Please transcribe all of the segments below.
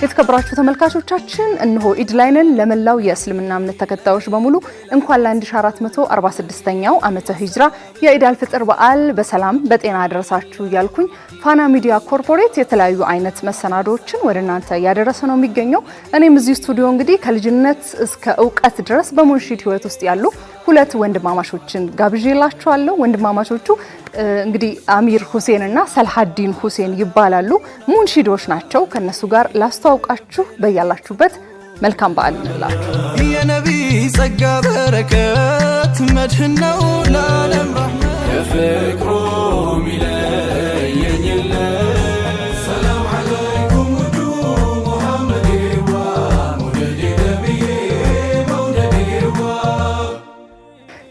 የተከበራችሁ ተመልካቾቻችን እነሆ ኢድ ላይ ነን። ለመላው የእስልምና እምነት ተከታዮች በሙሉ እንኳን ለ1446ኛው ዓመተ ሂጅራ የኢድ አልፍጥር በዓል በሰላም በጤና አደረሳችሁ እያልኩኝ ፋና ሚዲያ ኮርፖሬት የተለያዩ አይነት መሰናዶዎችን ወደ እናንተ ያደረሰ ነው የሚገኘው። እኔም እዚህ ስቱዲዮ እንግዲህ ከልጅነት እስከ ዕውቀት ድረስ በሙንሺድ ህይወት ውስጥ ያሉ ሁለት ወንድማማቾችን ጋብዤላችኋለሁ። ወንድማማቾቹ እንግዲህ አሚር ሁሴን እና ሰልሐዲን ሁሴን ይባላሉ። ሙንሺዶች ናቸው። ከነሱ ጋር ላስተዋውቃችሁ። በያላችሁበት መልካም በዓል እንላችሁ። የነቢ ጸጋ በረከት መድህን ነው ለዓለም ረህመት የፍቅሩ ሚለየኝለ ሰላም አለይኩም ውዱ ሙሐመድ ዋ ሙደድ ነቢይ መውደድ ዋ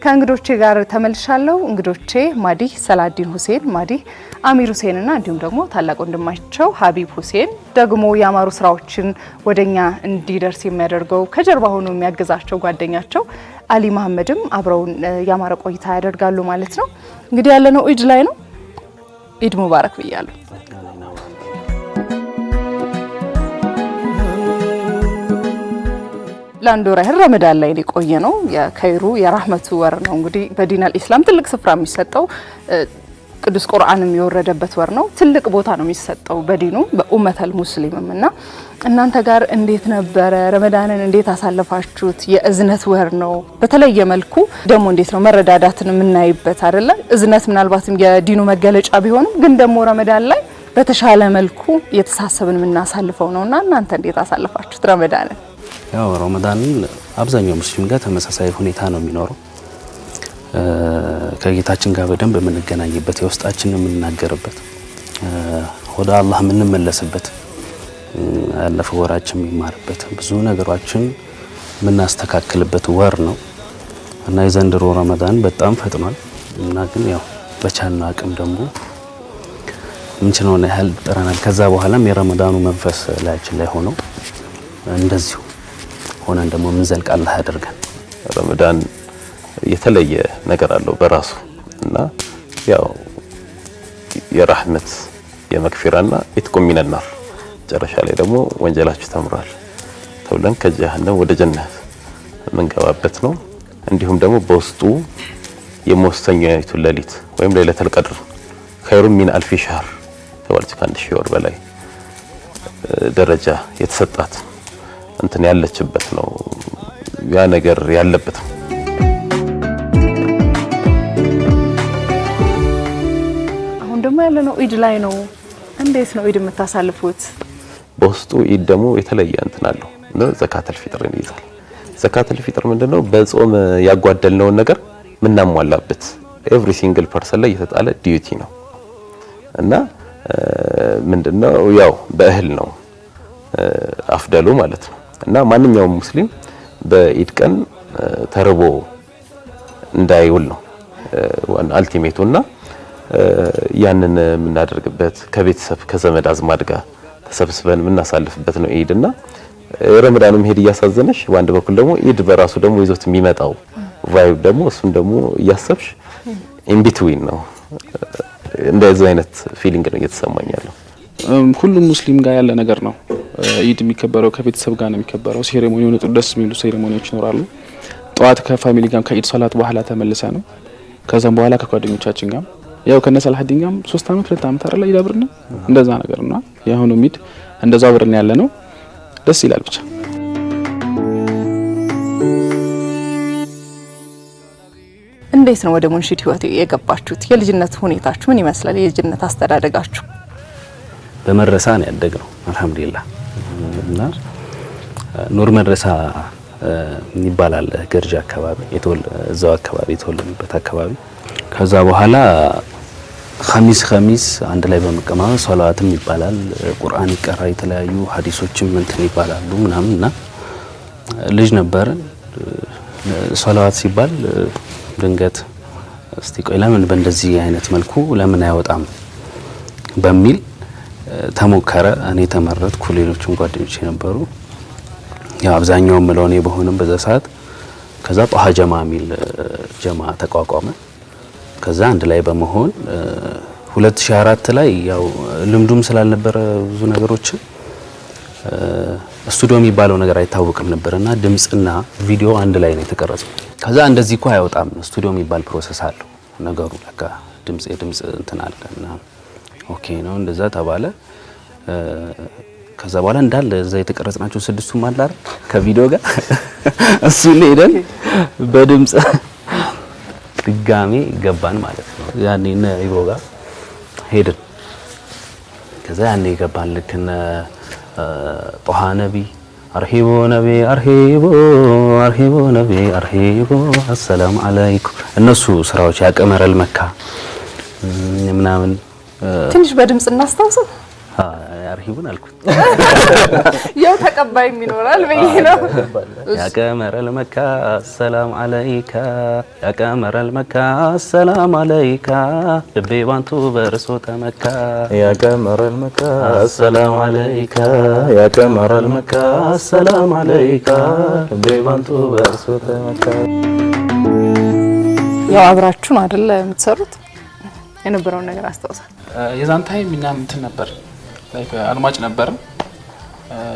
ከእንግዶቼ ጋር ተመልሻለሁ። እንግዶቼ ማዲህ ሰላዲን ሁሴን፣ ማዲህ አሚር ሁሴን እና እንዲሁም ደግሞ ታላቅ ወንድማቸው ሀቢብ ሁሴን ደግሞ ያማሩ ስራዎችን ወደኛ እንዲደርስ የሚያደርገው ከጀርባ ሆኖ የሚያግዛቸው ጓደኛቸው አሊ መሐመድም አብረውን ያማረ ቆይታ ያደርጋሉ ማለት ነው። እንግዲህ ያለነው ኢድ ላይ ነው። ኢድ ሙባረክ ብያለሁ። ለአንድ ወር ያህል ረመዳን ላይ የቆየ ነው። የኸይሩ የራህመቱ ወር ነው። እንግዲህ በዲን አልኢስላም ትልቅ ስፍራ የሚሰጠው ቅዱስ ቁርአንም የወረደበት ወር ነው። ትልቅ ቦታ ነው የሚሰጠው በዲኑ በኡመተል ሙስሊምም እና እናንተ ጋር እንዴት ነበረ? ረመዳንን እንዴት አሳለፋችሁት? የእዝነት ወር ነው። በተለየ መልኩ ደግሞ እንዴት ነው መረዳዳትን የምናይበት አይደለ? እዝነት ምናልባትም የዲኑ መገለጫ ቢሆንም ግን ደግሞ ረመዳን ላይ በተሻለ መልኩ እየተሳሰብን የምናሳልፈው ነውና እናንተ እንዴት አሳለፋችሁት ረመዳንን? ያው ረመዳንን አብዛኛው ሙስሊም ጋር ተመሳሳይ ሁኔታ ነው የሚኖረው። ከጌታችን ጋር በደንብ የምንገናኝበት፣ የውስጣችንን የምንናገርበት፣ ወደ አላህ የምንመለስበት፣ ያለፈው ወራችን የሚማርበት፣ ብዙ ነገሮችን የምናስተካክልበት ወር ነው እና የዘንድሮ ረመዳን በጣም ፈጥኗል እና ግን ያው በቻልነው አቅም ደግሞ ምንችለውን ያህል ጥረናል። ከዛ በኋላም የረመዳኑ መንፈስ ላያችን ላይ ሆኖ እንደዚሁ ሆነን ደግሞ ምንዘልቅ አላህ ያደርገን። ረመዳን የተለየ ነገር አለው በራሱ እና ያው የራህመት የመግፊራና ኢትቁም ሚነናር መጨረሻ ላይ ደግሞ ወንጀላችሁ ተምሯል ተብለን ከጀሃነም ወደ ጀነት የምንገባበት ነው። እንዲሁም ደግሞ በውስጡ የመወሰኛይቱ ሌሊት ወይም ለይለቱል ቀድር ኸይሩ ሚን አልፊ ሸህር ተባለች። ከአንድ ሺህ ወር በላይ ደረጃ የተሰጣት እንትን ያለችበት ነው። ያ ነገር ያለበት ነው። አሁን ደግሞ ያለነው ኢድ ላይ ነው። እንዴት ነው ኢድ የምታሳልፉት? በውስጡ ኢድ ደግሞ የተለየ እንትን አለው ነው። ዘካተል ፊጥርን ይይዛል። ዘካተል ፊጥር ምንድነው? በጾም ያጓደልነውን ነገር ምናሟላበት ኤቭሪ ሲንግል ፐርሰን ላይ የተጣለ ዲዩቲ ነው እና ምንድነው ያው በእህል ነው አፍደሉ ማለት ነው እና ማንኛውም ሙስሊም በኢድ ቀን ተርቦ እንዳይውል ነው አልቲሜቱና ያንን የምናደርግበት ከቤተሰብ ከዘመድ አዝማድ ጋር ተሰብስበን የምናሳልፍበት ነው ኢድና ረመዳኑም ሄድ እያሳዘነሽ በአንድ በኩል ደግሞ ኢድ በራሱ ደግሞ ይዞት የሚመጣው ቫይብ ደግሞ እሱን ደግሞ እያሰብሽ ኢን ቢትዊን ነው። እንደዚህ አይነት ፊሊንግ ነው እየተሰማኝ ያለው። ሁሉም ሙስሊም ጋር ያለ ነገር ነው። ኢድ የሚከበረው ከቤተሰብ ጋር ነው የሚከበረው። ሴሬሞኒው ደስ የሚሉ ሴሬሞኒዎች ይኖራሉ። ጧት ከፋሚሊ ጋር ከኢድ ሶላት በኋላ ተመልሰ ነው። ከዛም በኋላ ከጓደኞቻችን ጋር ያው ከነ ሰላሐዲን ጋር 3 አመት 2 አመት አይደል ይዳብርና እንደዛ ነገርና ያሁኑ ኢድ እንደዛው አብረን ያለ ነው። ደስ ይላል ብቻ። እንዴት ነው ወደ ሙንሺድ ህይወት የገባችሁት? የልጅነት ሁኔታችሁ ምን ይመስላል? የልጅነት አስተዳደጋችሁ? በመድረሳ ነው ያደግነው አልহামዱሊላህ እና ኑር መድረሳ ይባላል ገርጂ አካባቢ እዛው አካባቢ የተወለድንበት አካባቢ። ከዛ በኋላ ኸሚስ አንድ ላይ በመቀማመጥ ሶላትም ይባላል፣ ቁርአን ይቀራ፣ የተለያዩ ሐዲሶችም እንትን ይባላሉ ምናምንና ልጅ ነበር። ሶላት ሲባል ድንገት እስቲ ቆይ ለምን በእንደዚህ አይነት መልኩ ለምን አይወጣም በሚል ተሞከረ። እኔ ተመረጥኩ፣ ሌሎችም ጓደኞቼ ነበሩ። ያው አብዛኛው ምለውኔ በሆነም በዛ ሰዓት ከዛ ጧሃ ጀማ ሚል ጀማ ተቋቋመ። ከዛ አንድ ላይ በመሆን 2004 ላይ ያው ልምዱም ስላልነበረ ብዙ ነገሮችን ስቱዲዮ የሚባለው ነገር አይታወቅም ነበርና ድምጽና ቪዲዮ አንድ ላይ ነው የተቀረጸው። ከዛ እንደዚህ እኮ አይወጣም ስቱዲዮ የሚባል ፕሮሰስ አለው ነገሩ። ለካ የድምጽ እንትን አለና ኦኬ ነው እንደዛ ተባለ። ከዛ በኋላ እንዳለ እዛ የተቀረጽናቸው 6ቱም አለ አይደል ከቪዲዮ ጋር እሱ ሄደን በድምጽ ድጋሜ ገባን ማለት ነው። ያኔ እነ ኢቦ ጋር ሄድን። ከዛ ያኔ ገባን ልክ እነ ጦሃ ነቢ አርሂቦ ነቢ አርሂቦ አርሂቦ ነቢ አርሂቦ አሰላሙ አለይኩም እነሱ ስራዎች ያቀመረል መካ ምናምን ትንሽ በድምጽ እናስታውሰው። አርሂቡን አልኩት ያው ተቀባይ ይኖራል በይ ነው። ያቀመረል መካ አሰላሙ አለይካ ያቀመረል መካ አሰላሙ አለይካ ልቤ ባንቱ በርሶ ተመካ ያቀመረል መካ አሰላሙ አለይካ ያቀመረል መካ አሰላሙ አለይካ ልቤ ባንቱ በርሶ ተመካ። ያው አብራችሁ ነው አይደል የምትሰሩት? የነበረውን ነገር አስታውሳል። የዛን ታይም እኛም እንትን ነበር ላይክ አድማጭ ነበር፣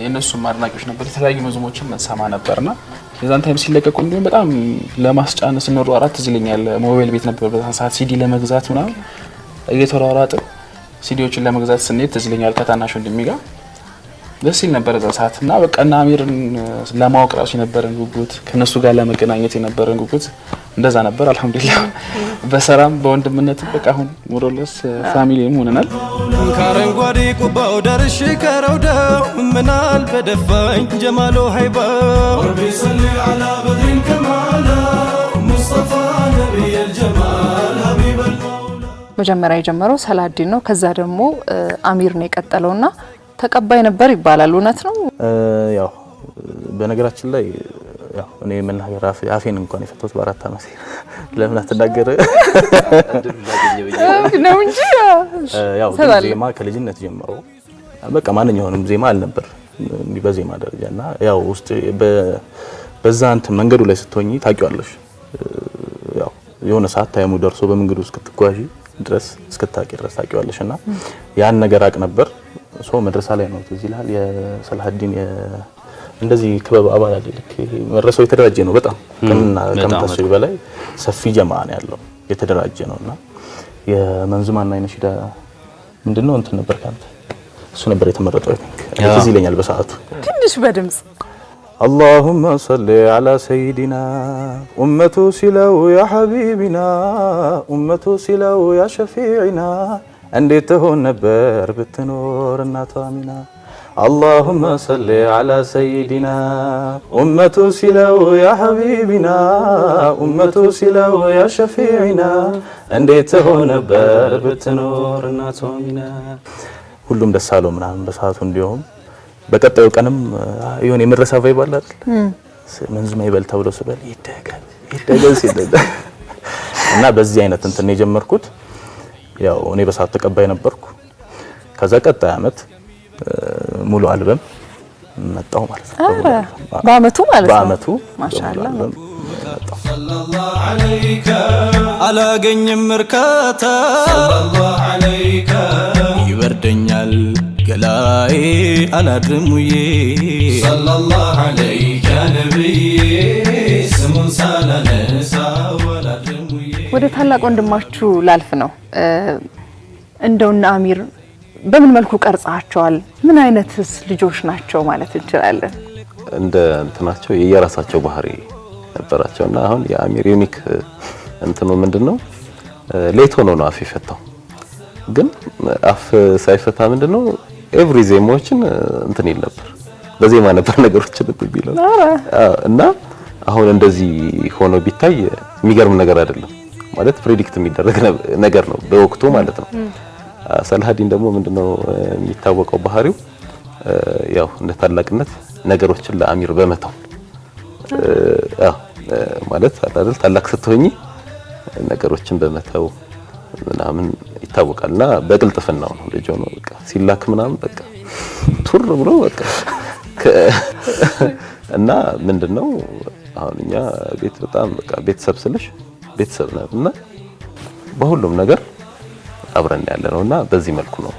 የነሱም አድናቂዎች ነበር። የተለያዩ መዝሙሮችን ሰማ ነበርና የዛን ታይም ሲለቀቁ እንዲሁም በጣም ለማስጫን ስንሯሯጥ ትዝ ይለኛል። ሞባይል ቤት ነበር በዛን ሰዓት ሲዲ ለመግዛት ምናምን እየተሯሯጥን ሲዲዎችን ለመግዛት ስንሄድ ትዝ ይለኛል ከታናሽ ወንድሜ ጋር ደስ ይል ነበር እዛ ሰዓት እና በቃ እና አሚርን ለማወቅ ራሱ የነበረን ጉጉት ከነሱ ጋር ለመገናኘት የነበረን ጉጉት እንደዛ ነበር። አልহামዱሊላህ በሰላም በወንድምነት በቃ አሁን ሞሮለስ ፋሚሊም ሆነናል። ካረንጓዴ ቁባው ደርሽ ከረውዳው ምናል በደፋኝ ጀማሉ ሀይባው ረቢ ሰሊ ዐላ በድሪን ከማላ ሙስጠፋ ነቢይ አልጀማል ሀቢበል መውላ። መጀመሪያ የጀመረው ሰላዲን ነው። ከዛ ደግሞ አሚር ነው የቀጠለውና ተቀባይ ነበር ይባላል። እውነት ነው? ያው በነገራችን ላይ ያው እኔ መናገር አፌን እንኳን የፈተውት በ4 አመት ለምን አትናገር ነው እንጂ ያው ዜማ ከልጅነት ጀምሮ በቃ ማንኛውንም ዜማ አልነበር እንዲህ በዜማ ደረጃና ያው ውስጥ በዛ እንትን መንገዱ ላይ ስትሆኚ ታውቂዋለሽ። ያው የሆነ ሰዓት ታይሙ ደርሶ በመንገዱ እስክትጓዢ ድረስ እስክታቂ ድረስ ታውቂዋለሽና ያን ነገር አቅ ነበር። ሶ መድረሳ ላይ ነው እዚህ ይላል የሰላሀዲን እንደዚህ ክበብ አባል አይደልክ መድረሳው የተደራጀ ነው። በጣም ከምታስቢ በላይ ሰፊ ጀማዓ ነው ያለው የተደራጀ ነውና የመንዙማና የነሺዳ ምንድነው እንትን ነበር ካንተ እሱ ነበር የተመረጠው። እዚህ ይለኛል በሰዓቱ ትንሽ በድምጽ اللهم صل على سيدنا أمته سلو يا حبيبنا أمته سلو يا شفيعنا እንዴት ተሆን ነበር ብትኖር እናቷ አሚና اللهم صل على سيدنا أمته سلو يا حبيبنا أمته سلو يا شفيعنا እንዴት ተሆን ነበር ብትኖር እናቷ አሚና። ሁሉም ደስ አለው ምናምን በሰዓቱ እንዲሁም በቀጣዩ ቀንም የሆነ የመድረሳ ቫይብ አለ አይደል መንዙማ ይበል ተብሎ ስበል ይደገል ሲደጋ እና በዚህ አይነት እንትን የጀመርኩት ያው እኔ በሰዓቱ ተቀባይ ነበርኩ። ከዛ ቀጣይ አመት ሙሉ አልበም መጣው ማለት ነው። በአመቱ ማለት ነው። በአመቱ ማሻአላህ ሰለላሁ ዐለይከ አላገኝም እርካታ ሰለላሁ ዐለይከ ይበርደኛል ገላዬ አላድርሙዬ ሰለላሁ ዐለይከ ነብዬ ስሙን ሳላነሳ አላድርሙዬ። ወደ ታላቅ ወንድማችሁ ላልፍ ነው። እንደውና አሚር በምን መልኩ ቀርጻቸዋል? ምን አይነትስ ልጆች ናቸው ማለት እንችላለን? እንደ እንትናቸው የየራሳቸው ባህሪ ነበራቸውና አሁን የአሚር ዩኒክ እንትኑ ምንድነው ሌት ሆኖ ነው አፍ የፈታው። ግን አፍ ሳይፈታ ምንድነው ኤቭሪ ዜማዎችን እንትን ይል ነበር በዜማ ነበር ነገሮችን ቢለው እና አሁን እንደዚህ ሆኖ ቢታይ የሚገርም ነገር አይደለም ማለት ፕሬዲክት የሚደረግ ነገር ነው በወቅቱ ማለት ነው። ሰላሀዲን ደግሞ ምንድነው የሚታወቀው ባህሪው ያው እንደ ታላቅነት ነገሮችን ለአሚር በመተው ማለት አይደል ታላቅ ስትሆኚ ነገሮችን በመተው ምናምን ይታወቃልና በቅልጥፍናው ነው ልጅ ሆኖ በቃ ሲላክ ምናምን በቃ ቱር ብሎ በቃ እና ምንድነው አሁን እኛ ቤት በጣም በቃ ቤተሰብ ስለሽ ቤተሰብ ነውና በሁሉም ነገር አብረን ያለነውና በዚህ መልኩ ነው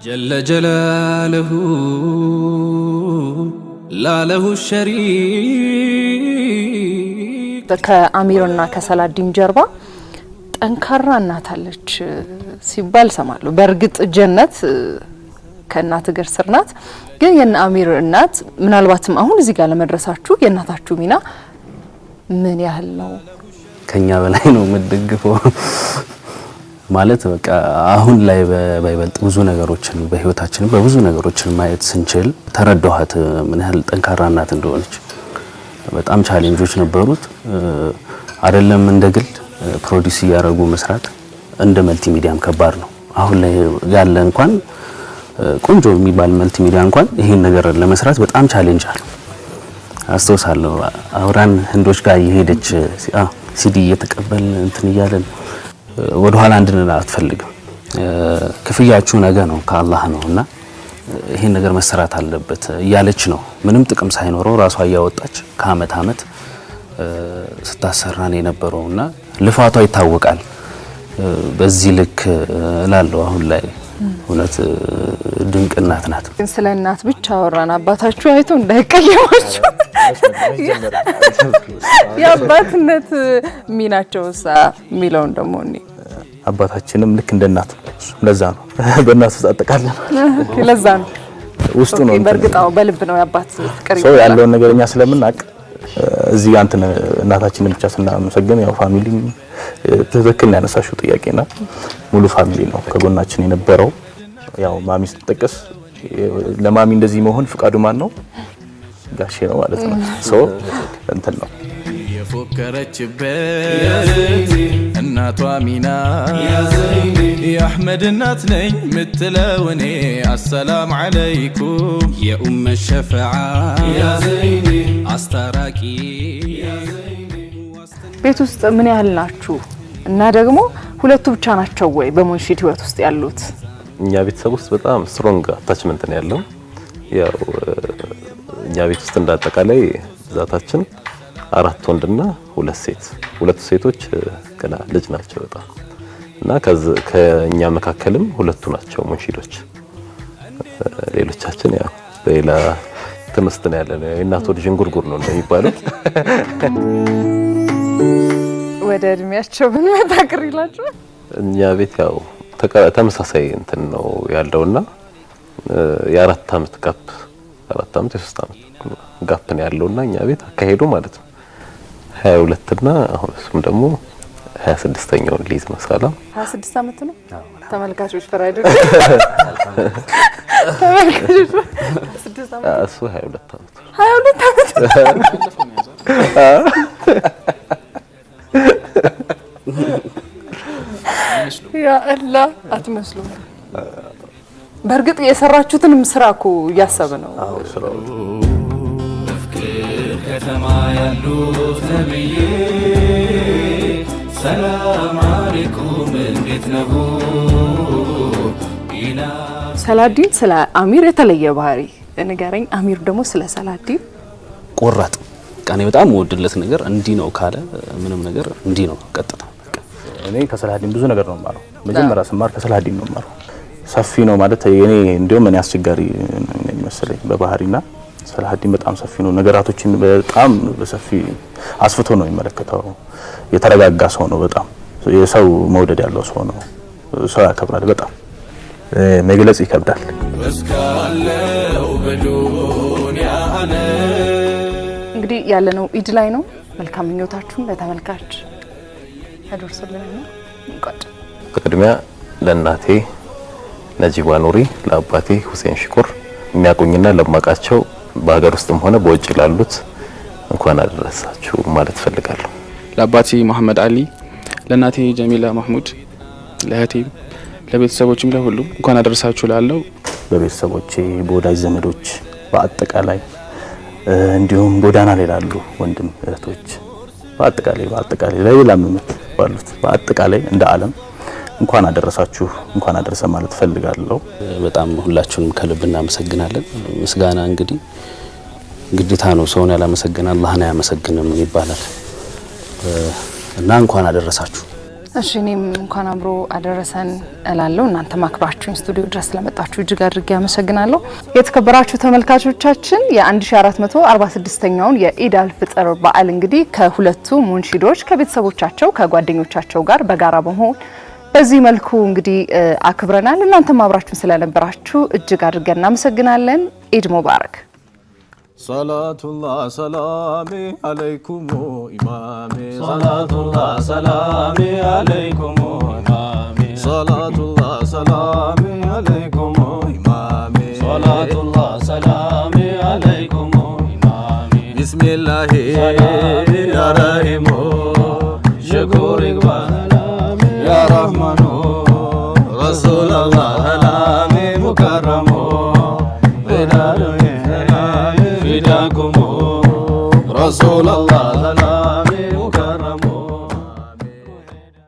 ጀለ ጀላለሁ ላለሁ ሸሪክ። ከአሚርና ከሰላዲን ጀርባ ጠንካራ እናት አለች ሲባል ሰማለሁ። በእርግጥ ጀነት ከእናት እግር ስር ናት። ግን የነ አሚር እናት ምናልባትም አሁን እዚህ ጋር ለመድረሳችሁ የእናታችሁ ሚና ምን ያህል ነው? ከኛ በላይ ነው የምትደግፈው ማለት በቃ አሁን ላይ ባይበልጥ ብዙ ነገሮችን በህይወታችን በብዙ ነገሮችን ማየት ስንችል ተረዳኋት ምን ያህል ጠንካራ እናት እንደሆነች። በጣም ቻሌንጆች ነበሩት አይደለም እንደ ግል ፕሮዲዩስ ያደረጉ መስራት እንደ መልቲሚዲያም ከባድ ነው። አሁን ላይ ያለ እንኳን ቆንጆ የሚባል መልቲሚዲያ እንኳን ይሄን ነገር ለመስራት በጣም ቻሌንጅ አለው። አስተውሳለሁ አውራን ህንዶች ጋር እየሄደች ሲዲ እየተቀበል እንትን እያለን ወደ ኋላ እንድንል አትፈልግም። ክፍያችሁ ነገ ነው ከአላህ ነውና ይሄን ነገር መሰራት አለበት እያለች ነው። ምንም ጥቅም ሳይኖረው ራሷ እያወጣች ከአመት አመት ስታሰራን የነበረውና ልፋቷ ይታወቃል። በዚህ ልክ እላለሁ አሁን ላይ እውነት ድንቅ እናት ናት። ግን ስለ እናት ብቻ አወራን፣ አባታችሁ አይቶ እንዳይቀየማችሁ የአባትነት ሚናቸውሳ የሚለውን ደግሞ እኔ አባታችንም ልክ እንደ እናት ለዛ ነው በእናት ውስጥ አጠቃለን ለዛ ነው ውስጡ ነው። በእርግጣው በልብ ነው የአባት ፍቅር ሰው ያለውን ነገርኛ ስለምናቅ እዚህ አንተ እናታችንን ብቻ ስናመሰግን ያው ፋሚሊ ትክክል ያነሳሽው ጥያቄና ሙሉ ፋሚሊ ነው ከጎናችን የነበረው። ያው ማሚ ስትጠቀስ ለማሚ እንደዚህ መሆን ፍቃዱ ማን ነው? ጋሼ ነው ማለት ነው። ሶ እንትን ነው የፎከረችበት እናቷ ሚና የአህመድ እናት ነኝ ምትለው እኔ አሰላም አለይኩም የኡመ ሸፈዓ አስታራቂ። ቤት ውስጥ ምን ያህል ናችሁ? እና ደግሞ ሁለቱ ብቻ ናቸው ወይ በሙንሺድ ህይወት ውስጥ ያሉት? እኛ ቤተሰብ ውስጥ በጣም ስትሮንግ አታችመንት ነው ያለው። ያው እኛ ቤት ውስጥ እንዳጠቃላይ ብዛታችን 4 ወንድና 2 ሴት። 2 ሴቶች ገና ልጅ ናቸው በጣም እና ከኛ መካከልም 2 ናቸው ሙንሺዶች። ሌሎቻችን ያው በሌላ ትምስት ነው ያለነው። የእናት ወድ ዥንጉርጉር ነው እንደሚባለው። ወደ እድሜያቸው ብንመጣ ቅር ይላችሁ? እኛ ቤት ያው ተመሳሳይ እንትን ነው ያለውና የ4 አመት ጋፕ 4 አመት የ3 አመት ጋፕ ነው ያለውና እኛ ቤት አካሄዱ ማለት ነው 22 እና አሁን እሱም ደግሞ 26ኛውን ሊዝ ነው። ሰላም 26 አመት ነው። ተመልካቾች ፈራይዶ ተመልካቾች 6 አመት እሱ 22 አመት 22 አመት ያ አላህ አትመስሉም። በእርግጥ የሰራችሁትንም ስራ እኮ እያሰበ ነው። አዎ ስራው ፍቅር ከተማ ያሉት ነብይ ሰላም አለይኩም እንዴት ነው? ሰላዲን ስለ አሚር የተለየ ባህሪ ንገረኝ። አሚር ደግሞ ስለ ሰላዲን ቆራጥ ቀኔ በጣም ወድለት ነገር እንዲ ነው ካለ ምንም ነገር እንዲ ነው ቀጥታ። እኔ ከሰላዲን ብዙ ነገር ነው ማረው። መጀመሪያ ስማር ከሰላዲን ነው ማረው። ሰፊ ነው ማለት እኔ እንደውም እኔ አስቸጋሪ ነኝ መሰለኝ በባህሪና ሰላዲን በጣም ሰፊ ነው። ነገራቶችን በጣም በሰፊ አስፍቶ ነው የሚመለከተው። የተረጋጋ ሰው ነው። በጣም የሰው መውደድ ያለው ሰው ነው። ሰው ያከብራል። በጣም መግለጽ ይከብዳል። እስካለው በዱንያ አለ እንግዲህ ያለነው ኢድ ላይ ነው። መልካም ምኞታችሁን ለተመልካች አድርሱልንና እንቋጭ። በቅድሚያ ለእናቴ ነጂባ ኑሪ፣ ለአባቴ ሁሴን ሽኩር የሚያቁኝና ለማቃቸው በሀገር ውስጥም ሆነ በውጭ ላሉት እንኳን አደረሳችሁ ማለት ፈልጋለሁ። ለአባቴ መሐመድ አሊ፣ ለእናቴ ጀሚላ ማህሙድ፣ ለእህቴ፣ ለቤተሰቦችም ለሁሉም እንኳን አደረሳችሁ ላለው በቤተሰቦቼ በወዳጅ ዘመዶች በአጠቃላይ እንዲሁም ጎዳና ላይ ላሉ ወንድም እህቶች በአጠቃላይ ለሌላም እምነት ባሉት በአጠቃላይ እንደ ዓለም እንኳን አደረሳችሁ እንኳን አደረሰ ማለት ፈልጋለሁ። በጣም ሁላችሁንም ከልብ እናመሰግናለን። ምስጋና እንግዲህ ግዴታ ነው። ሰውን ያላመሰገነ አላህን አያመሰግንም ይባላል እና እንኳን አደረሳችሁ። እሺ እኔም እንኳን አብሮ አደረሰን እላለሁ። እናንተ ማክብራችሁን ስቱዲዮ ድረስ ስለመጣችሁ እጅግ አድርጌ አመሰግናለሁ። የተከበራችሁ ተመልካቾቻችን የ1446ኛውን የኢድ አልፍጥር በዓል እንግዲህ ከሁለቱ ሙንሺዶች ከቤተሰቦቻቸው ከጓደኞቻቸው ጋር በጋራ በመሆን በዚህ መልኩ እንግዲህ አክብረናል። እናንተም አብራችሁን ስለነበራችሁ እጅግ አድርገን እናመሰግናለን። ኢድ ሙባረክ። ሰላቱላህ ሰላሚ አለይኩም ኢማሜ ሰላቱላህ ሰላሚ አለይኩም ኢማሜ